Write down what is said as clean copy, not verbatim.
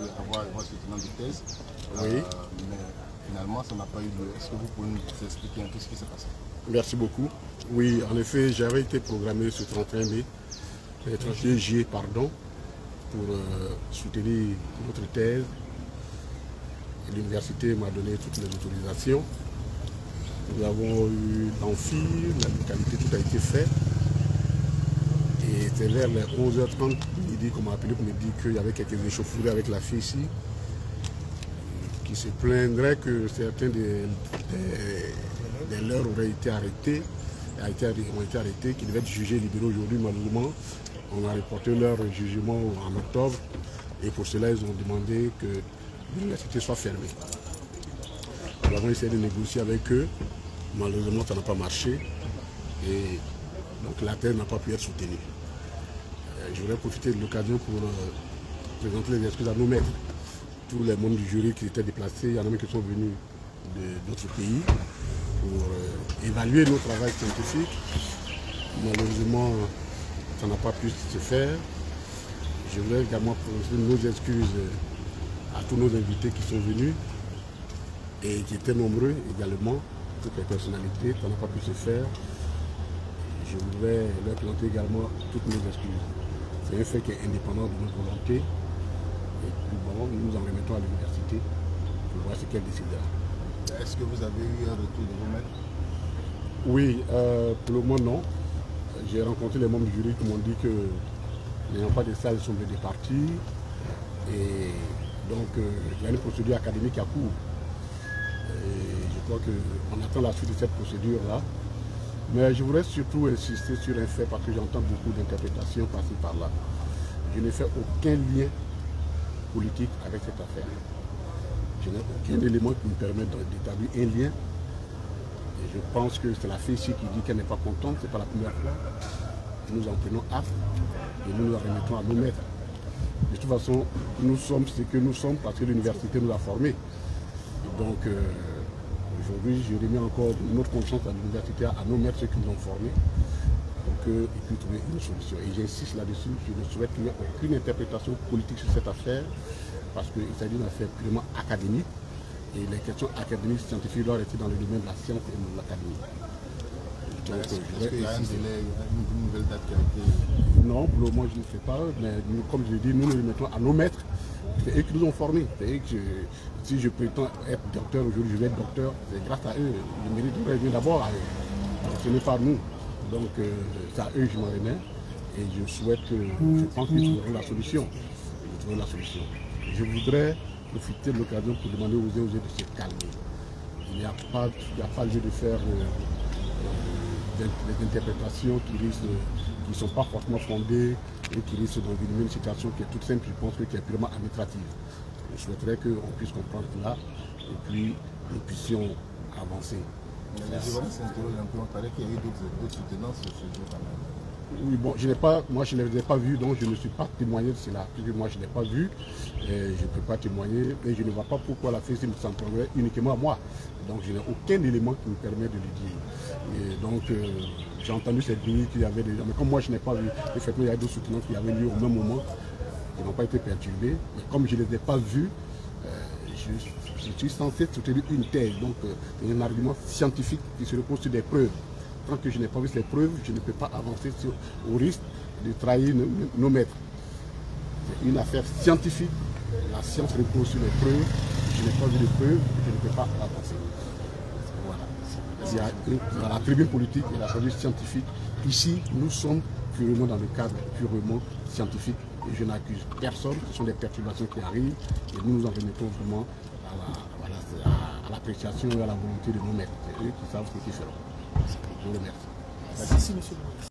avoir votre soutenant de thèse. Oui. Mais finalement, ça n'a pas eu lieu. Est-ce que vous pouvez nous expliquer un peu ce qui s'est passé? Merci beaucoup. Oui, en effet, j'avais été programmé ce 31 mai, 31 juillet, pardon, pour soutenir notre thèse. L'université m'a donné toutes les autorisations. Nous avons eu l'amphi, la localité, tout a été fait. Et c'est vers les 11h30 midi qu'on m'a appelé pour me dire qu'il y avait quelques échauffourées avec la fille ici, qui se plaindrait que certains des leurs auraient été arrêtés, ont été arrêtés, qui devaient être jugés libérés aujourd'hui. Malheureusement, on a reporté leur jugement en octobre et pour cela, ils ont demandé que l'université soit fermée. Nous avons essayé de négocier avec eux. Malheureusement, ça n'a pas marché et donc la thèse n'a pas pu être soutenue. Je voudrais profiter de l'occasion pour présenter les excuses à nos maîtres. Tous les membres du jury qui étaient déplacés, il y en a même qui sont venus d'autres pays pour évaluer nos travaux scientifiques. Malheureusement, ça n'a pas pu se faire. Je voudrais également présenter nos excuses à tous nos invités qui sont venus et qui étaient nombreux également, toutes les personnalités, ça n'a pas pu se faire. Je voudrais leur présenter également toutes nos excuses. C'est un fait qui est indépendant de notre volonté. Et puis bon, nous en remettons à l'université pour voir ce qu'elle décidera. Est-ce que vous avez eu un retour de vos maîtres? Oui, pour le moment non. J'ai rencontré les membres du jury qui m'ont dit que n'ayant pas de salle, ils sont des partis. Et donc il y a une procédure académique à cours. Et je crois qu'on attend la suite de cette procédure-là. Mais je voudrais surtout insister sur un fait parce que j'entends beaucoup d'interprétations par-ci par-là. Je n'ai fait aucun lien politique avec cette affaire. Je n'ai aucun élément qui me permet d'établir un lien. Et je pense que c'est la fille ici qui dit qu'elle n'est pas contente, ce n'est pas la première fois. Nous en prenons acte et nous la remettons à nos maîtres. De toute façon, nous sommes ce que nous sommes parce que l'université nous a formés. Et donc, aujourd'hui, je remets encore notre conscience à l'université, à nos maîtres, ceux qui nous ont formés, pour qu'ils puissent trouver une solution. Et j'insiste là-dessus, je ne souhaite qu'il n'y ait aucune interprétation politique sur cette affaire, parce qu'il s'agit d'une affaire purement académique, et les questions académiques, scientifiques doivent rester dans le domaine de la science et de l'académie. Est-ce qu'il y a une nouvelle date qui a été... Non, pour le moment, je ne sais pas, mais nous, comme je l'ai dit, nous nous remettons à nos maîtres. C'est eux qui nous ont formés. Si je prétends être docteur aujourd'hui, je vais être docteur, c'est grâce à eux. Le mérite revient d'abord à eux. Donc, ce n'est pas nous. Donc c'est à eux que je m'en remets. Et je souhaite, je pense qu'ils trouveront la solution. Je voudrais profiter de l'occasion pour demander aux uns et aux autres de se calmer. Il n'y a pas lieu de faire des interprétations qui ne sont pas forcément fondées et qui risquent d'envenimer une situation qui est toute simple, je pense que qui est purement administrative. Je souhaiterais qu'on puisse comprendre cela et puis nous puissions avancer. Mais les journalistes s'interrogent un peu, on paraît qu'il y a eu d'autres soutenants sur ce jeu quand même. Oui, bon, moi je ne les ai pas vus, donc je ne suis pas témoigné de cela. Puisque moi je ne l'ai pas vu, et je ne peux pas témoigner, et je ne vois pas pourquoi la FESI s'en prendrait uniquement à moi. Donc je n'ai aucun élément qui me permet de le dire. Et donc j'ai entendu cette bruit qu'il y avait des gens, mais comme moi je n'ai pas vu, effectivement il y a d'autres soutenants qui avaient lieu au même moment, qui n'ont pas été perturbés. Mais comme je ne les ai pas vus, je suis censé soutenir une thèse, donc un argument scientifique qui se repose sur des preuves. Tant que je n'ai pas vu ces preuves, je ne peux pas avancer au risque de trahir nos maîtres. C'est une affaire scientifique, la science repose sur les preuves, je n'ai pas vu les preuves, je ne peux pas avancer. Voilà. Il y a dans la tribune politique et la tribune scientifique, ici nous sommes purement dans le cadre purement scientifique et je n'accuse personne, ce sont des perturbations qui arrivent et nous nous en remettons vraiment à l'appréciation et à la volonté de nos maîtres. C'est eux qui savent ce qu'ils feront. Je vous remercie. Merci, monsieur.